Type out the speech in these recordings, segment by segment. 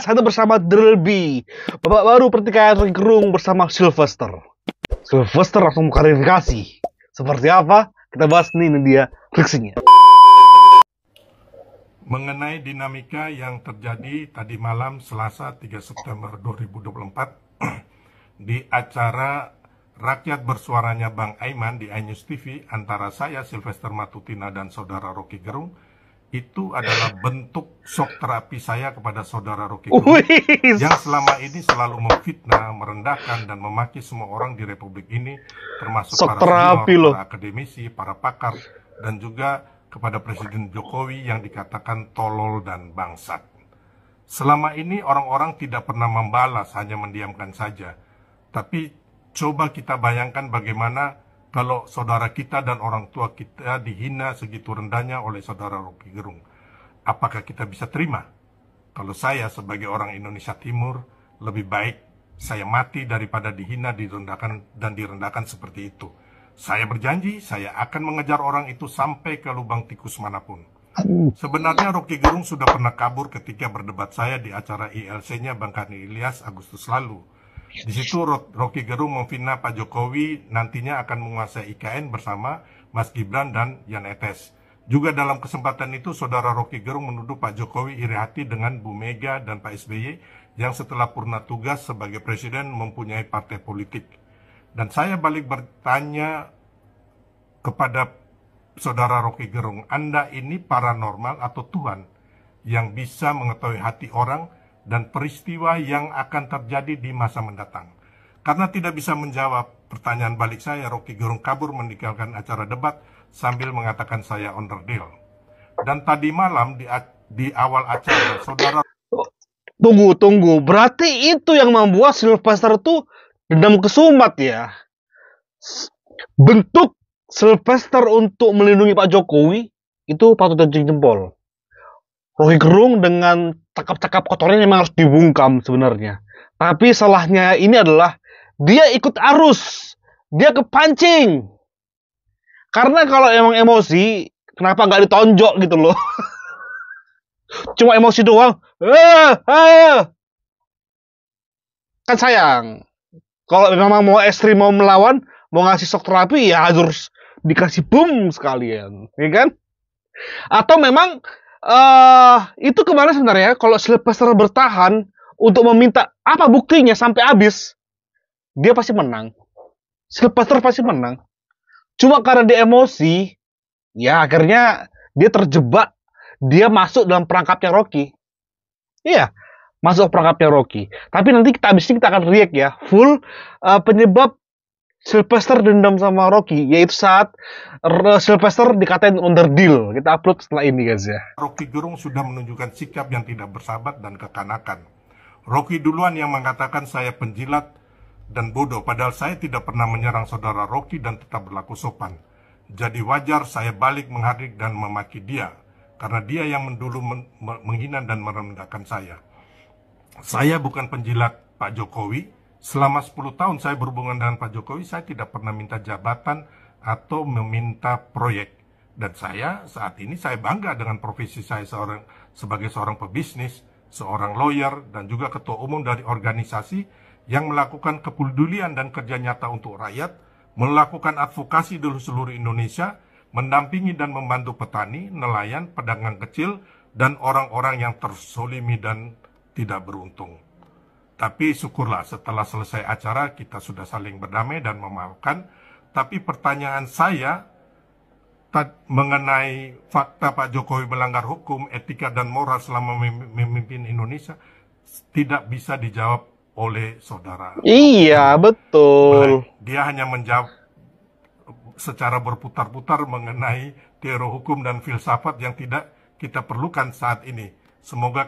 Saya bersama Drillby, babak baru pertikaian Rocky Gerung bersama Sylvester. Sylvester langsung mengklarifikasi. Seperti apa? Kita bahas nih, ini dia friksinya. Mengenai dinamika yang terjadi tadi malam Selasa 3 September 2024 di acara Rakyat Bersuaranya Bang Aiman di iNews TV antara saya, Sylvester Matutina, dan saudara Rocky Gerung, itu adalah bentuk shock terapi saya kepada saudara Rocky Gerung yang selama ini selalu memfitnah, merendahkan, dan memaki semua orang di Republik ini, termasuk Shock para terapi senior, loh. para akademisi, para pakar, dan juga kepada Presiden Jokowi yang dikatakan tolol dan bangsat. Selama ini orang-orang tidak pernah membalas, hanya mendiamkan saja. Tapi coba kita bayangkan bagaimana kalau saudara kita dan orang tua kita dihina segitu rendahnya oleh saudara Rocky Gerung. Apakah kita bisa terima? Kalau saya sebagai orang Indonesia Timur, lebih baik saya mati daripada dihina, direndahkan seperti itu. Saya berjanji, saya akan mengejar orang itu sampai ke lubang tikus manapun. Sebenarnya Rocky Gerung sudah pernah kabur ketika berdebat saya di acara ILC-nya Bang Karni Ilyas Agustus lalu. Di situ Rocky Gerung memfitnah Pak Jokowi nantinya akan menguasai IKN bersama Mas Gibran dan Jan Etes. Juga dalam kesempatan itu saudara Rocky Gerung menuduh Pak Jokowi iri hati dengan Bu Mega dan Pak SBY yang setelah purna tugas sebagai presiden mempunyai partai politik. Dan saya balik bertanya kepada saudara Rocky Gerung, Anda ini paranormal atau Tuhan yang bisa mengetahui hati orang dan peristiwa yang akan terjadi di masa mendatang? Karena tidak bisa menjawab pertanyaan balik saya, Rocky Gerung kabur meninggalkan acara debat sambil mengatakan saya onderdil. Dan tadi malam di awal acara, saudara... Tunggu. Berarti itu yang membuat Sylvester itu dendam kesumat ya? Bentuk Sylvester untuk melindungi Pak Jokowi itu patut dijunjung jempol. Rocky Gerung dengan cakap-cakap kotornya memang harus dibungkam sebenarnya. Tapi salahnya ini adalah dia ikut arus. Dia kepancing. Karena kalau emang emosi, kenapa nggak ditonjok gitu loh. Cuma emosi doang. Kan sayang. Kalau memang mau ekstrim, mau melawan, mau ngasih shock terapi, ya harus dikasih boom sekalian. Ya kan? Atau memang itu kemana sebenarnya kalau Sylvester bertahan untuk meminta apa buktinya sampai habis, dia pasti menang. Sylvester pasti menang. Cuma karena dia emosi, ya akhirnya dia terjebak, dia masuk dalam perangkapnya Rocky. Iya, masuk perangkapnya Rocky. Tapi nanti habis ini kita akan react ya, full penyebab Sylvester dendam sama Rocky, yaitu saat Sylvester dikatain onderdil. Kita upload setelah ini guys ya. Rocky Gerung sudah menunjukkan sikap yang tidak bersahabat dan kekanakan. Rocky duluan yang mengatakan saya penjilat dan bodoh, padahal saya tidak pernah menyerang saudara Rocky dan tetap berlaku sopan. Jadi wajar saya balik menghardik dan memaki dia, karena dia yang dulu menghina dan merendahkan saya. Saya bukan penjilat Pak Jokowi. Selama 10 tahun saya berhubungan dengan Pak Jokowi, saya tidak pernah minta jabatan atau meminta proyek. Dan saya saat ini saya bangga dengan profesi saya sebagai seorang pebisnis, seorang lawyer, dan juga ketua umum dari organisasi yang melakukan kepedulian dan kerja nyata untuk rakyat, melakukan advokasi di seluruh Indonesia, mendampingi dan membantu petani, nelayan, pedagang kecil, dan orang-orang yang tersolimi dan tidak beruntung. Tapi syukurlah setelah selesai acara kita sudah saling berdamai dan memaafkan. Tapi pertanyaan saya mengenai fakta Pak Jokowi melanggar hukum, etika dan moral selama memimpin Indonesia tidak bisa dijawab oleh saudara. Iya, betul. Dia hanya menjawab secara berputar-putar mengenai teori hukum dan filsafat yang tidak kita perlukan saat ini. Semoga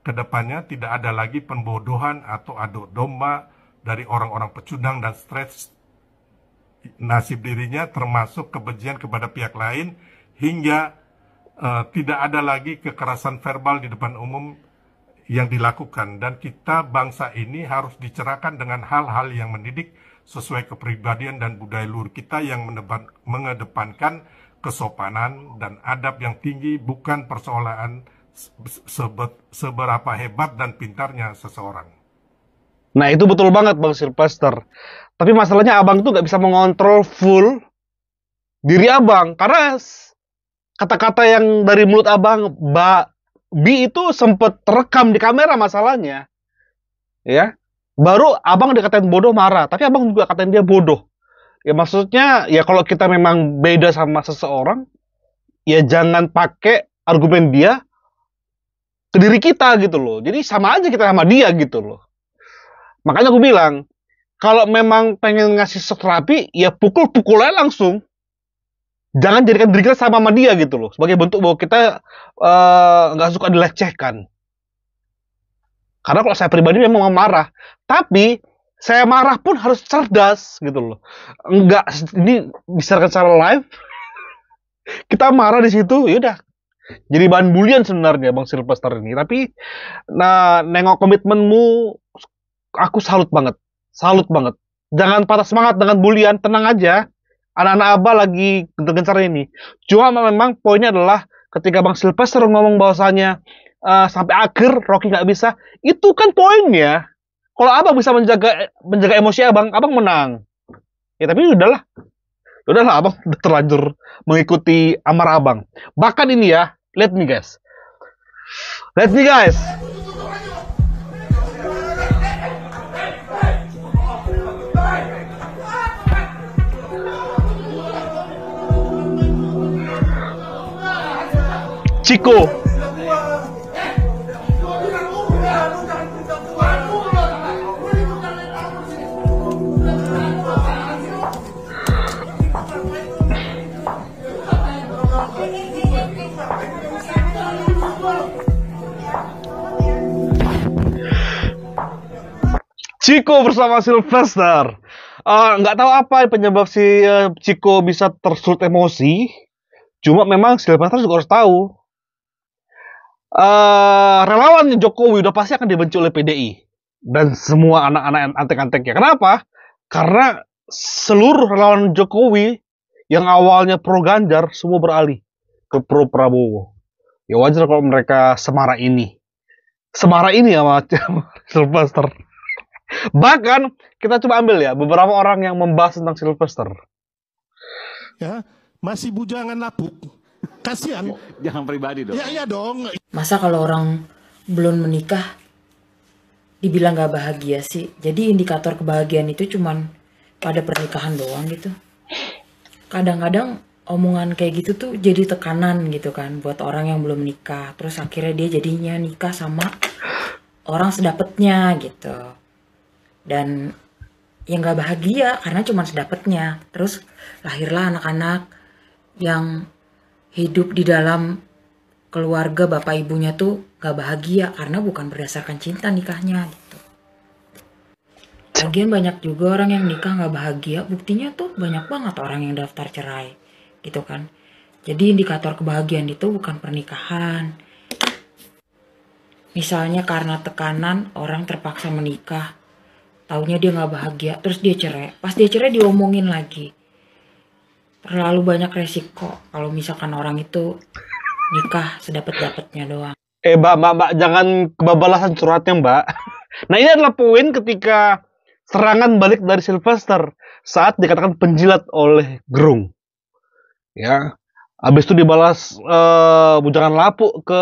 kedepannya tidak ada lagi pembodohan atau adu domba dari orang-orang pecundang dan stres nasib dirinya, termasuk kebencian kepada pihak lain, hingga tidak ada lagi kekerasan verbal di depan umum yang dilakukan. Dan kita bangsa ini harus dicerahkan dengan hal-hal yang mendidik sesuai kepribadian dan budaya luhur kita yang mengedepankan kesopanan dan adab yang tinggi, bukan persoalan seberapa hebat dan pintarnya seseorang. Nah, itu betul banget Bang Sylvester. Tapi masalahnya abang tuh nggak bisa mengontrol full diri abang. Karena kata-kata yang dari mulut abang, Bi itu sempet terekam di kamera masalahnya. Ya. Baru abang dikatain bodoh marah. Tapi abang juga katain dia bodoh. Ya maksudnya, ya kalau kita memang beda sama seseorang, ya jangan pakai argumen dia ke diri kita gitu loh. Jadi sama aja kita sama dia gitu loh. Makanya aku bilang, kalau memang pengen ngasih shock terapi, ya pukul-pukul aja langsung. Jangan jadikan diri kita sama dia gitu loh. Sebagai bentuk bahwa kita nggak suka dilecehkan. Karena kalau saya pribadi memang marah. Tapi, saya marah pun harus cerdas gitu loh. Enggak, ini disiarkan secara live. Kita marah di situ, yaudah. Jadi bahan bulian sebenarnya Bang Sylvester ini. Tapi, nah, nengok komitmenmu, aku salut banget. Salut banget. Jangan patah semangat dengan bulian, tenang aja. Anak-anak Abah lagi gencar ini. Cuma memang poinnya adalah ketika Bang Sylvester ngomong bahwasanya sampai akhir Rocky nggak bisa, itu kan poinnya. Kalau Abang bisa menjaga emosi Abang menang. Ya tapi udahlah. Udahlah Abang udah terlanjur mengikuti amarah Abang. Bahkan ini ya, lihat nih guys. Lihat nih guys. Chico. Chico bersama Sylvester. Nggak tahu apa penyebab si Chico bisa tersulut emosi. Cuma memang Sylvester juga harus tahu. Relawan Jokowi udah pasti akan dibenci oleh PDI. Dan semua anak-anak antek-anteknya. Kenapa? Karena seluruh relawan Jokowi yang awalnya pro Ganjar semua beralih ke pro Prabowo. Ya wajar kalau mereka semarah ini. Semarah ini ya Sylvester. Bahkan kita coba ambil ya beberapa orang yang membahas tentang Sylvester. Ya, masih bujangan lapuk. Kasihan. Jangan pribadi dong. Ya iya dong. Masa kalau orang belum menikah dibilang gak bahagia sih? Jadi indikator kebahagiaan itu cuman pada pernikahan doang gitu. Kadang-kadang omongan kayak gitu tuh jadi tekanan gitu kan buat orang yang belum menikah. Terus akhirnya dia jadinya nikah sama orang sedapetnya gitu. Dan yang gak bahagia karena cuma sedapetnya. Terus lahirlah anak-anak yang hidup di dalam keluarga bapak ibunya tuh gak bahagia karena bukan berdasarkan cinta nikahnya gitu. Lagian banyak juga orang yang nikah gak bahagia, buktinya tuh banyak banget orang yang daftar cerai gitu kan. Jadi indikator kebahagiaan itu bukan pernikahan. Misalnya karena tekanan orang terpaksa menikah, taunya dia gak bahagia, terus dia cerai. Pas dia cerai diomongin lagi. Terlalu banyak resiko kalau misalkan orang itu nikah sedapet-dapetnya doang. Mbak, jangan kebabalasan curhatnya, Mbak. Nah, ini adalah poin ketika serangan balik dari Sylvester saat dikatakan penjilat oleh Gerung. Ya. Habis itu dibalas bujangan lapuk ke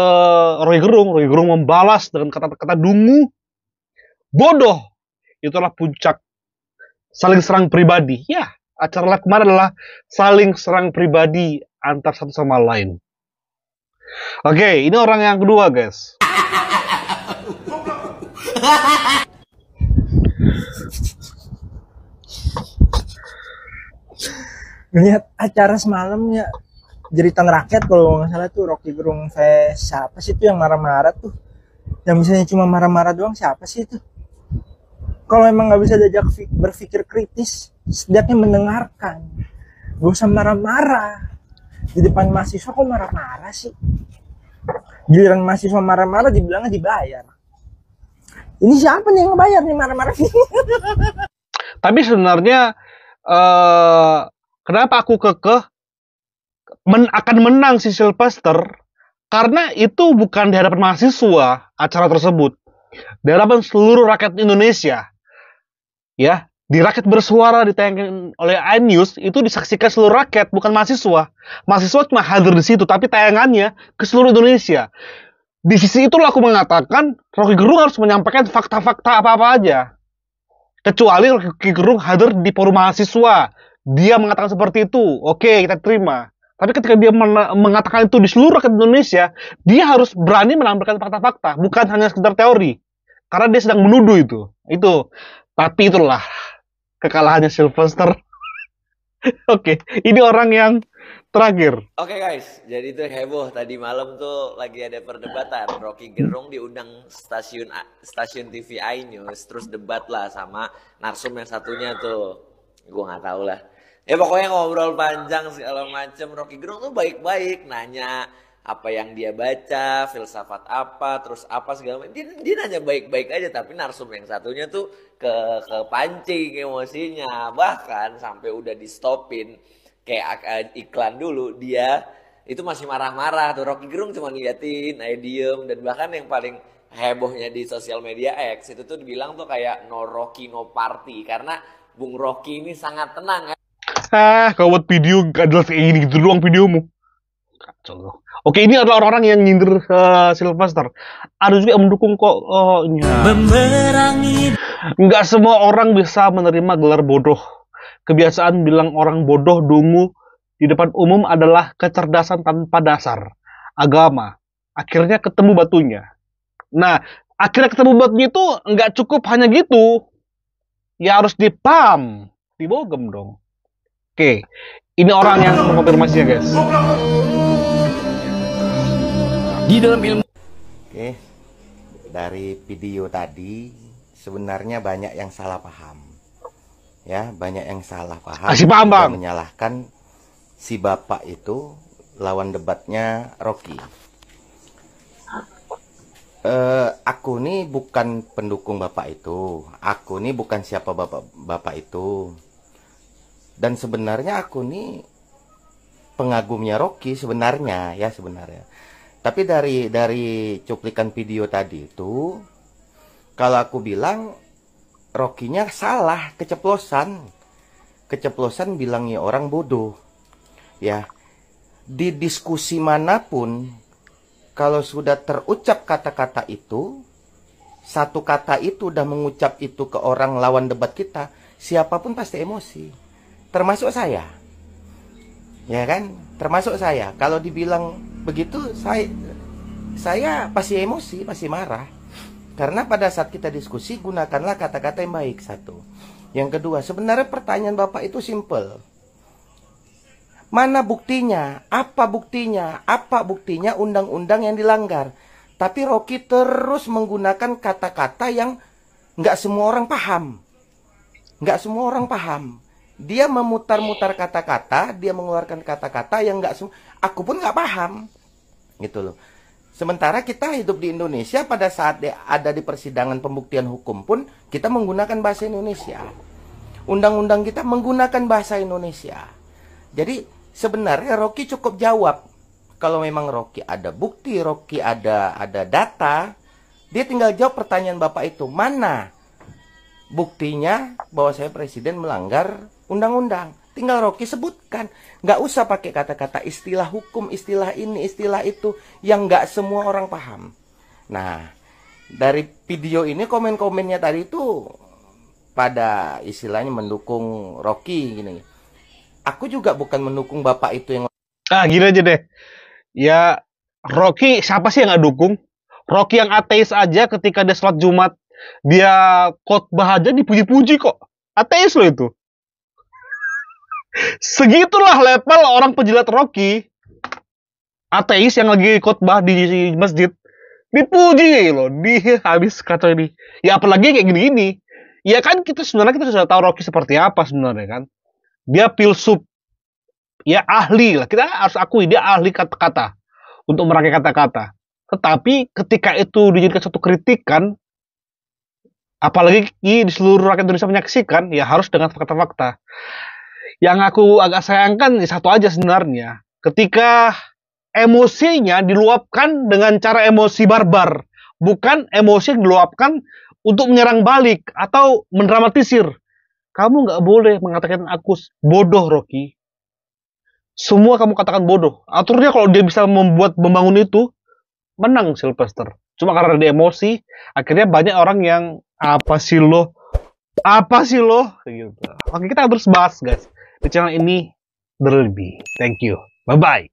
Roy Gerung. Roy Gerung membalas dengan kata-kata dungu. Bodoh. Itulah puncak saling serang pribadi. Ya, acara live kemarin adalah saling serang pribadi antar satu sama lain. Oke, ini orang yang kedua, guys. Lihat acara semalam ya, Jeritan Rakyat kalau nggak salah tuh Rocky Gerung siapa sih itu yang marah-marah tuh, yang misalnya cuma marah-marah doang, siapa sih itu? Kalau emang nggak bisa diajak berpikir kritis, setidaknya mendengarkan, gak usah marah-marah di depan mahasiswa. Kok marah-marah sih? Giliran mahasiswa marah-marah dibilangnya dibayar. Ini siapa nih yang ngebayar nih marah-marah? Tapi sebenarnya kenapa aku kekeh akan menang si Sylvester? Karena itu bukan di hadapan mahasiswa acara tersebut, di hadapan seluruh rakyat Indonesia. Ya, di rakyat bersuara ditayangkan oleh iNews itu disaksikan seluruh rakyat, bukan mahasiswa. Mahasiswa cuma hadir di situ, tapi tayangannya ke seluruh Indonesia. Di sisi itulah aku mengatakan Rocky Gerung harus menyampaikan fakta-fakta apa-apa aja. Kecuali Rocky Gerung hadir di forum mahasiswa, dia mengatakan seperti itu, oke, kita terima. Tapi ketika dia mengatakan itu di seluruh rakyat Indonesia, dia harus berani menampilkan fakta-fakta, bukan hanya sekedar teori. Karena dia sedang menuduh itu. Tapi itulah kekalahannya Sylvester. Oke, ini orang yang terakhir. Oke guys, jadi itu heboh tadi malam tuh lagi ada perdebatan. Rocky Gerung diundang stasiun TV iNews, terus debat lah sama narsum yang satunya tuh. Gue nggak tahu lah. Ya pokoknya ngobrol panjang segala macem. Rocky Gerung tuh baik-baik nanya apa yang dia baca, filsafat apa, terus apa segala macam. Dia nanya baik-baik aja, tapi narsum yang satunya tuh kepancing emosinya, bahkan sampai udah di stopin kayak iklan dulu, dia itu masih marah-marah tuh. Rocky Gerung cuma ngeliatin, diem, dan bahkan yang paling hebohnya di sosial media X itu tuh dibilang tuh kayak no Rocky no party, karena Bung Rocky ini sangat tenang. Kau buat video gak jelas kayak gini gitu doang videomu. Kacau. Oke, ini adalah orang-orang yang nyindir Sylvester. Ada juga yang mendukung kok. Nggak semua orang bisa menerima gelar bodoh. Kebiasaan bilang orang bodoh dungu di depan umum adalah kecerdasan tanpa dasar agama. Akhirnya ketemu batunya. Nah, akhirnya ketemu batunya itu nggak cukup hanya gitu. Ya harus dipam, dibogem dong. Oke, ini orang yang mengonfirmasinya, guys. Di dalam ilmu. Oke, dari video tadi sebenarnya banyak yang salah paham. Ya, banyak yang salah paham. Kasih paham, Bang. Menyalahkan si bapak itu lawan debatnya Rocky. Aku nih bukan pendukung bapak itu. Aku nih bukan siapa bapak itu. Dan sebenarnya aku nih pengagumnya Rocky sebenarnya. Tapi dari cuplikan video tadi itu, kalau aku bilang Rocky-nya salah, keceplosan bilangnya orang bodoh. Ya, di diskusi manapun, kalau sudah terucap kata-kata itu, satu kata itu udah mengucap itu ke orang lawan debat kita, siapapun pasti emosi. Termasuk saya. Ya kan? Termasuk saya. Kalau dibilang begitu, saya pasti emosi, pasti marah. Karena pada saat kita diskusi, gunakanlah kata-kata yang baik, satu. Yang kedua, sebenarnya pertanyaan Bapak itu simple. Mana buktinya? Apa buktinya? Apa buktinya undang-undang yang dilanggar? Tapi Rocky terus menggunakan kata-kata yang nggak semua orang paham. Nggak semua orang paham. Dia memutar-mutar kata-kata, dia mengeluarkan kata-kata yang nggak semua. Aku pun nggak paham, gitu loh. Sementara kita hidup di Indonesia, pada saat ada di persidangan pembuktian hukum pun kita menggunakan bahasa Indonesia. Undang-undang kita menggunakan bahasa Indonesia. Jadi sebenarnya Rocky cukup jawab. Kalau memang Rocky ada bukti, Rocky ada data, dia tinggal jawab pertanyaan Bapak itu. Mana buktinya bahwa saya presiden melanggar undang-undang? Tinggal Rocky sebutkan. Nggak usah pakai kata-kata istilah hukum, istilah ini, istilah itu, yang nggak semua orang paham. Nah, dari video ini komen-komennya tadi itu pada istilahnya mendukung Rocky gini. Aku juga bukan mendukung bapak itu yang... Gini aja deh. Ya, Rocky siapa sih yang nggak dukung? Rocky yang ateis aja ketika dia sholat Jumat, dia khotbah aja dipuji-puji kok. Ateis loh itu. Segitulah level orang penjilat Rocky. Ateis yang lagi khotbah di masjid dipuji loh, habis kacau ini. Ya apalagi kayak gini-gini. Ya kan kita sudah tahu Rocky seperti apa sebenarnya kan. Dia filsuf. Ya ahli lah. Kita harus akui dia ahli kata-kata untuk merangkai kata-kata. Tetapi ketika itu dijadikan satu kritikan, apalagi di seluruh rakyat Indonesia menyaksikan, ya harus dengan fakta-fakta. Yang aku agak sayangkan satu aja sebenarnya. Ketika emosinya diluapkan dengan cara emosi barbar, bukan emosi yang diluapkan untuk menyerang balik atau mendramatisir. Kamu nggak boleh mengatakan aku bodoh, Rocky. Semua kamu katakan bodoh. Aturnya kalau dia bisa membangun itu, menang Sylvester. Cuma karena dia emosi, akhirnya banyak orang yang apa sih lo, gitu. Oke, kita harus bahas guys di channel ini berlebih. Thank you, bye bye.